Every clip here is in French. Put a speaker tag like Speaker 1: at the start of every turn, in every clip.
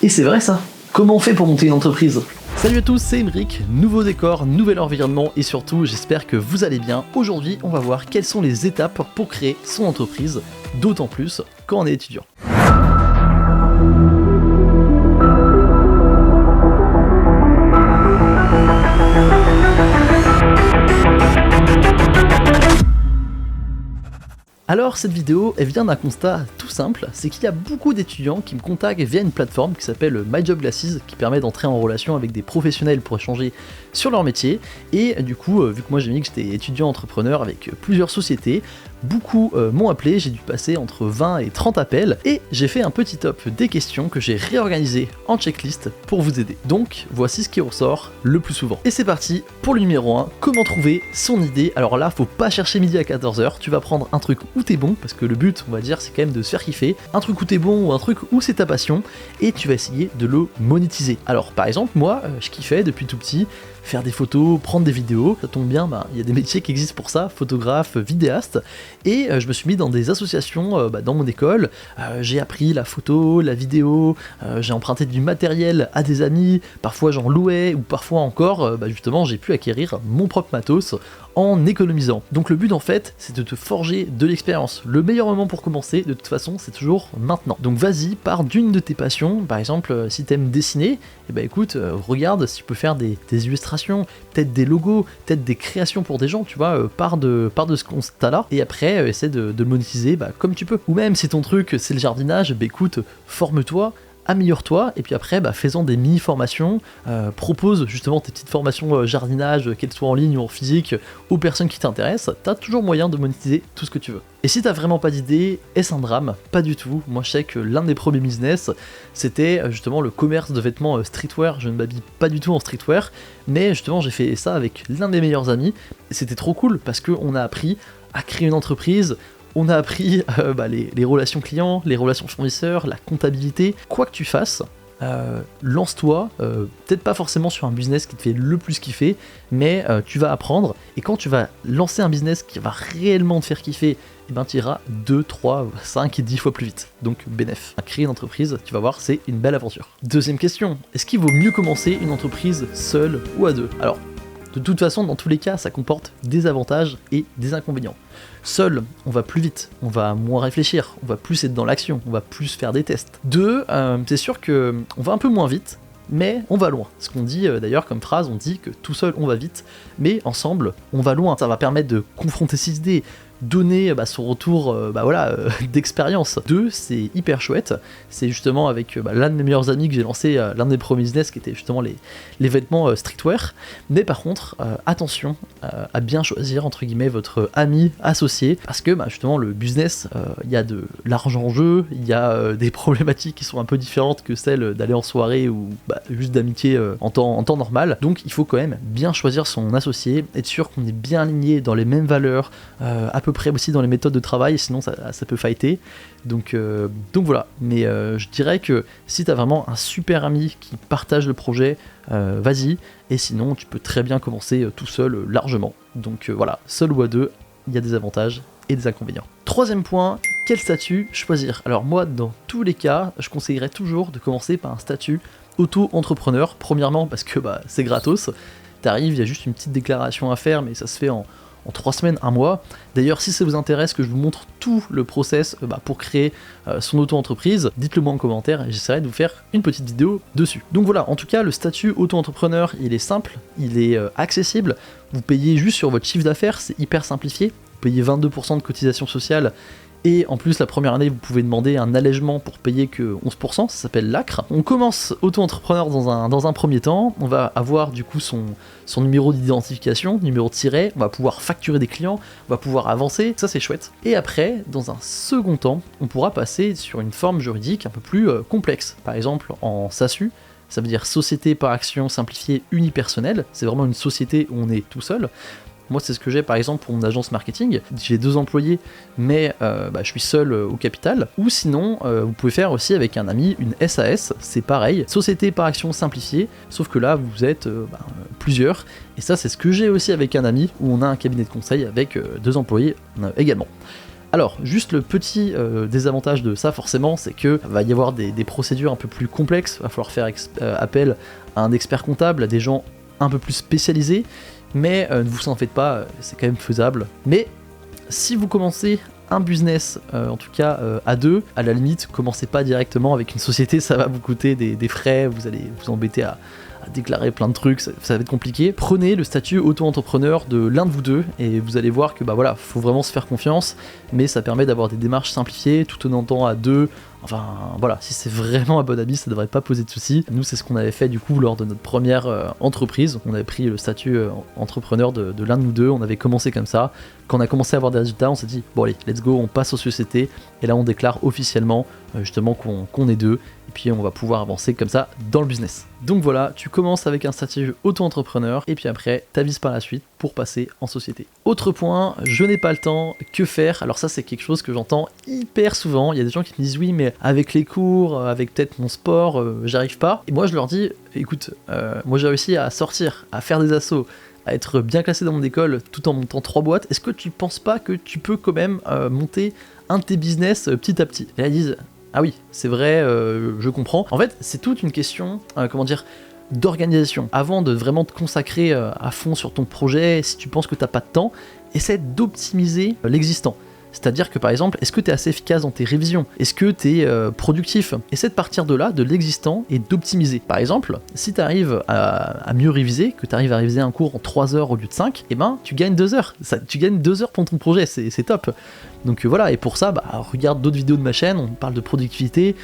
Speaker 1: Et c'est vrai ça. Comment on fait pour monter une entreprise ? Salut à tous, c'est Emeric, nouveau décor, nouvel environnement et surtout j'espère que vous allez bien. Aujourd'hui on va voir quelles sont les étapes pour créer son entreprise, d'autant plus quand on est étudiant. Alors cette vidéo, elle vient d'un constat tout simple, c'est qu'il y a beaucoup d'étudiants qui me contactent via une plateforme qui s'appelle MyJobGlasses, qui permet d'entrer en relation avec des professionnels pour échanger sur leur métier, et du coup, vu que moi j'ai dit que j'étais étudiant entrepreneur avec plusieurs sociétés, beaucoup m'ont appelé, j'ai dû passer entre 20 et 30 appels, et j'ai fait un petit top des questions que j'ai réorganisées en checklist pour vous aider. Donc voici ce qui ressort le plus souvent. Et c'est parti pour le numéro 1, comment trouver son idée. Alors là, faut pas chercher midi à 14h, tu vas prendre un truc où t'es bon, parce que le but, on va dire, c'est quand même de se faire kiffer, un truc où t'es bon ou un truc où c'est ta passion, et tu vas essayer de le monétiser. Alors par exemple, moi, je kiffais depuis tout petit faire des photos, prendre des vidéos, ça tombe bien, il y a des métiers qui existent pour ça, photographe, vidéaste, et je me suis mis dans des associations dans mon école, j'ai appris la photo, la vidéo, j'ai emprunté du matériel à des amis, parfois j'en louais, ou parfois encore, justement j'ai pu acquérir mon propre matos en économisant. Donc le but en fait, c'est de te forger de l'expérience. Le meilleur moment pour commencer, de toute façon, c'est toujours maintenant. Donc vas-y, pars d'une de tes passions, par exemple, si t'aimes dessiner, écoute, regarde si tu peux faire des illustrations, peut-être des logos, peut-être des créations pour des gens, tu vois, pars de ce constat-là, et après, essaie de le monétiser comme tu peux. Ou même si ton truc, c'est le jardinage, écoute, forme-toi, améliore-toi, et puis après, fais-en des mini-formations, propose justement tes petites formations jardinage, qu'elles soient en ligne ou en physique, aux personnes qui t'intéressent, t'as toujours moyen de monétiser tout ce que tu veux. Et si t'as vraiment pas d'idée, est-ce un drame ? Pas du tout. Moi je sais que l'un des premiers business, c'était justement le commerce de vêtements streetwear. Je ne m'habille pas du tout en streetwear, mais justement j'ai fait ça avec l'un des meilleurs amis, et c'était trop cool, parce qu'on a appris à créer une entreprise. On a appris les relations clients, les relations fournisseurs, la comptabilité. Quoi que tu fasses, lance-toi, peut-être pas forcément sur un business qui te fait le plus kiffer, mais tu vas apprendre, et quand tu vas lancer un business qui va réellement te faire kiffer, tu iras 2, 3, 5 et 10 fois plus vite. Donc bénéf. Créer une entreprise, tu vas voir, c'est une belle aventure. Deuxième question, est-ce qu'il vaut mieux commencer une entreprise seule ou à deux ? Alors, de toute façon, dans tous les cas, ça comporte des avantages et des inconvénients. Seul, on va plus vite, on va moins réfléchir, on va plus être dans l'action, on va plus faire des tests. Deux, c'est sûr que on va un peu moins vite, mais on va loin. Ce qu'on dit d'ailleurs comme phrase, on dit que tout seul on va vite, mais ensemble on va loin. Ça va permettre de confronter ses idées, donner son retour d'expérience. Deux, c'est hyper chouette, c'est justement avec l'un de mes meilleurs amis que j'ai lancé l'un des premiers business qui était justement les vêtements streetwear, mais par contre attention à bien choisir entre guillemets votre ami associé, parce que justement le business, il y a de l'argent en jeu, il y a des problématiques qui sont un peu différentes que celles d'aller en soirée ou juste d'amitié en temps normal, donc il faut quand même bien choisir son associé, être sûr qu'on est bien aligné dans les mêmes valeurs, à peu près aussi dans les méthodes de travail, sinon ça peut fighter. Donc voilà, mais je dirais que si t'as vraiment un super ami qui partage le projet, vas-y, et sinon tu peux très bien commencer tout seul largement. Donc voilà, seul ou à deux, il y a des avantages et des inconvénients. Troisième point, quel statut choisir ? Alors moi, dans tous les cas, je conseillerais toujours de commencer par un statut auto-entrepreneur, premièrement parce que c'est gratos, t'arrives, il y a juste une petite déclaration à faire, mais ça se fait en 3 semaines, 1 mois. D'ailleurs, si ça vous intéresse que je vous montre tout le process pour créer son auto-entreprise, dites-le moi en commentaire et j'essaierai de vous faire une petite vidéo dessus. Donc voilà, en tout cas, le statut auto-entrepreneur, il est simple, il est accessible. Vous payez juste sur votre chiffre d'affaires, c'est hyper simplifié. Vous payez 22% de cotisation sociale. Et en plus, la première année, vous pouvez demander un allègement pour payer que 11%, ça s'appelle l'ACRE. On commence auto-entrepreneur dans un premier temps, on va avoir du coup son numéro d'identification, numéro de siret, on va pouvoir facturer des clients, on va pouvoir avancer, ça c'est chouette. Et après, dans un second temps, on pourra passer sur une forme juridique un peu plus complexe, par exemple en SASU, ça veut dire Société par Action Simplifiée Unipersonnelle, c'est vraiment une société où on est tout seul. Moi, c'est ce que j'ai par exemple pour mon agence marketing. J'ai 2 employés, mais je suis seul au capital. Ou sinon, vous pouvez faire aussi avec un ami une SAS, c'est pareil, société par action simplifiée, sauf que là, vous êtes plusieurs. Et ça, c'est ce que j'ai aussi avec un ami, où on a un cabinet de conseil avec 2 employés également. Alors, juste le petit désavantage de ça, forcément, c'est que va y avoir des procédures un peu plus complexes, va falloir faire appel à un expert comptable, à des gens un peu plus spécialisés, mais ne vous en faites pas, c'est quand même faisable. Mais si vous commencez un business, en tout cas à deux, à la limite, commencez pas directement avec une société, ça va vous coûter des frais, vous allez vous embêter à déclarer plein de trucs, ça va être compliqué. Prenez le statut auto-entrepreneur de l'un de vous deux et vous allez voir que bah voilà, faut vraiment se faire confiance, mais ça permet d'avoir des démarches simplifiées tout en étant à deux. Enfin voilà, si c'est vraiment un bon ami, ça devrait pas poser de soucis. Nous, c'est ce qu'on avait fait du coup lors de notre première entreprise. On avait pris le statut entrepreneur de l'un de nous deux, on avait commencé comme ça. Quand on a commencé à avoir des résultats, on s'est dit bon allez, let's go, on passe aux sociétés. Et là, on déclare officiellement justement qu'on est deux. Et puis on va pouvoir avancer comme ça dans le business. Donc voilà, tu commences avec un statut auto-entrepreneur et puis après t'avises par la suite pour passer en société. Autre point, je n'ai pas le temps, que faire? Alors ça c'est quelque chose que j'entends hyper souvent. Il y a des gens qui me disent oui mais avec les cours, avec peut-être mon sport, j'arrive pas. Et moi je leur dis écoute, moi j'ai réussi à sortir, à faire des assos, à être bien classé dans mon école tout en montant 3 boîtes. Est-ce que tu penses pas que tu peux quand même monter un de tes business petit à petit? Et là ils disent ah oui, c'est vrai, je comprends. En fait, c'est toute une question, d'organisation. Avant de vraiment te consacrer à fond sur ton projet, si tu penses que t'as pas de temps, essaie d'optimiser l'existant. C'est-à-dire que par exemple, est-ce que tu es assez efficace dans tes révisions? Est-ce que tu es productif? Essaie de partir de là, de l'existant, et d'optimiser. Par exemple, si tu arrives à mieux réviser, que tu arrives à réviser un cours en 3 heures au lieu de 5, eh ben tu gagnes 2 heures. Tu gagnes 2 heures pour ton projet, c'est top. Donc voilà, et pour ça, regarde d'autres vidéos de ma chaîne, on parle de productivité,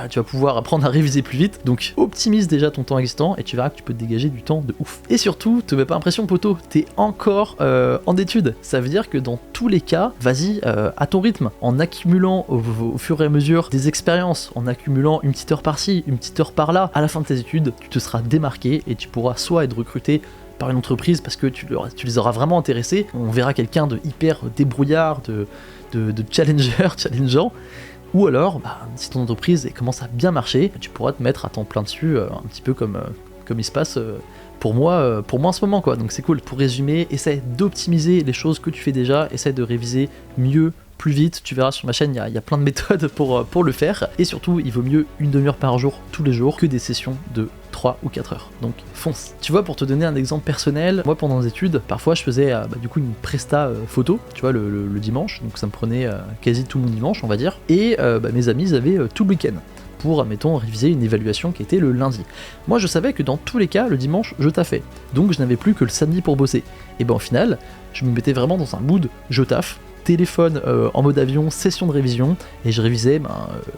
Speaker 1: tu vas pouvoir apprendre à réviser plus vite. Donc optimise déjà ton temps existant et tu verras que tu peux te dégager du temps de ouf. Et surtout, te mets pas impression poteau, t'es encore en études. Ça veut dire que dans tous les cas, vas-y à ton rythme, en accumulant au fur et à mesure des expériences, en accumulant une petite heure par-ci, une petite heure par-là, à la fin de tes études, tu te seras démarqué et tu pourras soit être recruté par une entreprise parce que tu les auras vraiment intéressés, on verra quelqu'un de hyper débrouillard, de challengeant, ou alors, si ton entreprise commence à bien marcher, tu pourras te mettre à temps plein dessus, un petit peu comme il se passe pour moi en ce moment, quoi. Donc c'est cool. Pour résumer, essaie d'optimiser les choses que tu fais déjà, essaie de réviser mieux, plus vite. Tu verras sur ma chaîne, il y a plein de méthodes pour le faire. Et surtout, il vaut mieux une demi-heure par jour, tous les jours, que des sessions de 3 ou 4 heures. Donc fonce. Tu vois, pour te donner un exemple personnel, moi pendant les études, parfois je faisais du coup une presta photo, tu vois, le dimanche. Donc ça me prenait quasi tout mon dimanche, on va dire. Et mes amis, ils avaient tout le week-end pour, admettons, réviser une évaluation qui était le lundi. Moi, je savais que dans tous les cas, le dimanche, je taffais. Donc, je n'avais plus que le samedi pour bosser. Et au final, je me mettais vraiment dans un mood, je taffe, téléphone en mode avion, session de révision, et je révisais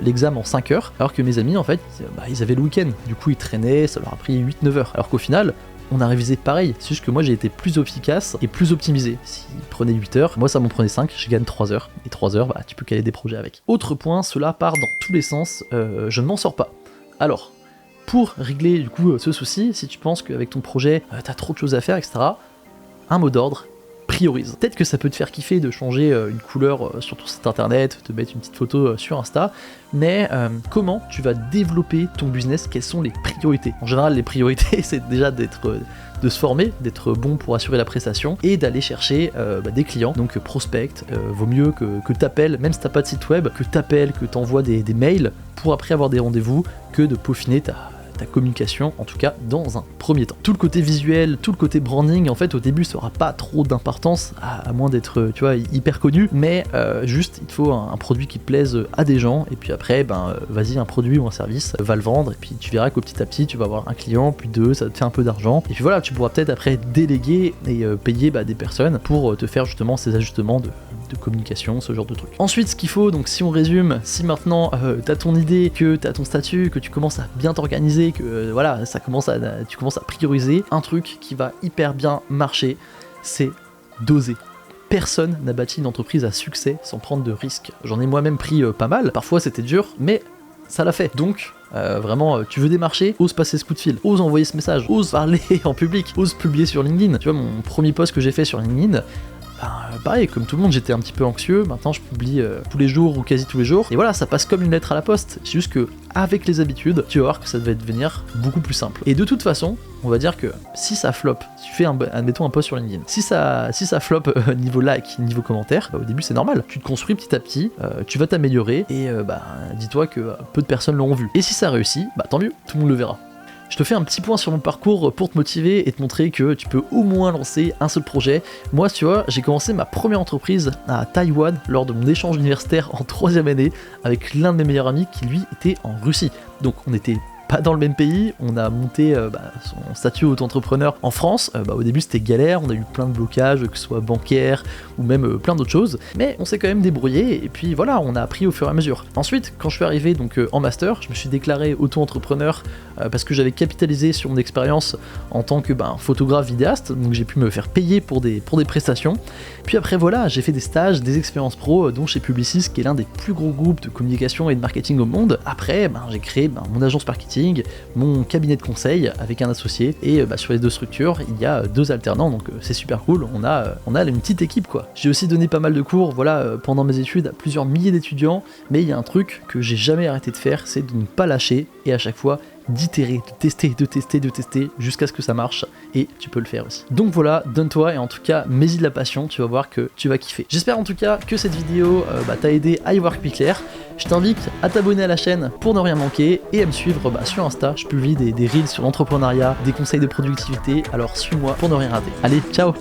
Speaker 1: l'examen en 5 heures, alors que mes amis, en fait, ils avaient le week-end. Du coup, ils traînaient, ça leur a pris 8-9 heures. Alors qu'au final, on a révisé pareil, c'est juste que moi j'ai été plus efficace et plus optimisé. S'il prenait 8 heures, moi ça m'en prenait 5, je gagne 3 heures. Et 3 heures, tu peux caler des projets avec. Autre point, cela part dans tous les sens, je ne m'en sors pas. Alors, pour régler du coup ce souci, si tu penses qu'avec ton projet, t'as trop de choses à faire, etc., un mot d'ordre, priorise. Peut-être que ça peut te faire kiffer de changer une couleur sur ton site internet, de mettre une petite photo sur Insta, mais comment tu vas développer ton business? Quelles sont les priorités? En général, les priorités, c'est déjà de se former, d'être bon pour assurer la prestation et d'aller chercher des clients. Donc prospect, vaut mieux que t'appelles, même si t'as pas de site web, que t'appelles, que t'envoies des mails pour après avoir des rendez-vous, que de peaufiner ta communication, en tout cas dans un premier temps. Tout le côté visuel, tout le côté branding, en fait au début ça aura pas trop d'importance, à moins d'être hyper connu, mais juste il te faut un produit qui plaise à des gens, et puis après vas-y, un produit ou un service, va le vendre, et puis tu verras qu'au petit à petit tu vas avoir un client, puis deux, ça te fait un peu d'argent, et puis voilà, tu pourras peut-être après déléguer et payer des personnes pour te faire justement ces ajustements de communication, ce genre de trucs. Ensuite, ce qu'il faut, donc si on résume, si maintenant t'as ton idée, que t'as ton statut, que tu commences à bien t'organiser, que tu commences à prioriser, un truc qui va hyper bien marcher, c'est d'oser. Personne n'a bâti une entreprise à succès sans prendre de risques. J'en ai moi-même pris pas mal, parfois c'était dur, mais ça l'a fait. Donc, vraiment, tu veux démarcher, ose passer ce coup de fil, ose envoyer ce message, ose parler en public, ose publier sur LinkedIn. Tu vois, mon premier post que j'ai fait sur LinkedIn, pareil, comme tout le monde, j'étais un petit peu anxieux. Maintenant, je publie tous les jours ou quasi tous les jours. Et voilà, ça passe comme une lettre à la poste. C'est juste que avec les habitudes, tu vas voir que ça va devenir beaucoup plus simple. Et de toute façon, on va dire que si ça flop, si tu fais admettons un post sur LinkedIn, si ça flop niveau like, niveau commentaire, au début c'est normal. Tu te construis petit à petit, tu vas t'améliorer et dis-toi que peu de personnes l'auront vu. Et si ça réussit, tant mieux, tout le monde le verra. Je te fais un petit point sur mon parcours pour te motiver et te montrer que tu peux au moins lancer un seul projet. Moi, tu vois, j'ai commencé ma première entreprise à Taïwan lors de mon échange universitaire en 3e année avec l'un de mes meilleurs amis qui lui était en Russie. Donc on était pas dans le même pays, on a monté son statut auto-entrepreneur en France. Au début c'était galère, on a eu plein de blocages, que ce soit bancaire ou même plein d'autres choses, mais on s'est quand même débrouillé et puis voilà, on a appris au fur et à mesure. Ensuite, quand je suis arrivé donc en master, je me suis déclaré auto-entrepreneur parce que j'avais capitalisé sur mon expérience en tant que photographe vidéaste, donc j'ai pu me faire payer pour des prestations. Puis après voilà, j'ai fait des stages, des expériences pro, dont chez Publicis, qui est l'un des plus gros groupes de communication et de marketing au monde. Après, j'ai créé mon agence marketing, mon cabinet de conseil avec un associé, et sur les 2 structures, il y a 2 alternants, donc c'est super cool, on a une petite équipe quoi. J'ai aussi donné pas mal de cours, pendant mes études à plusieurs milliers d'étudiants, mais il y a un truc que j'ai jamais arrêté de faire, c'est de ne pas lâcher, et à chaque fois, d'itérer, de tester, jusqu'à ce que ça marche, et tu peux le faire aussi. Donc voilà, donne-toi, et en tout cas, mets-y de la passion, tu vas voir que tu vas kiffer. J'espère en tout cas que cette vidéo t'a aidé à y voir plus clair. Je t'invite à t'abonner à la chaîne pour ne rien manquer, et à me suivre sur Insta, je publie des reels sur l'entrepreneuriat, des conseils de productivité, alors suis-moi pour ne rien rater. Allez, ciao!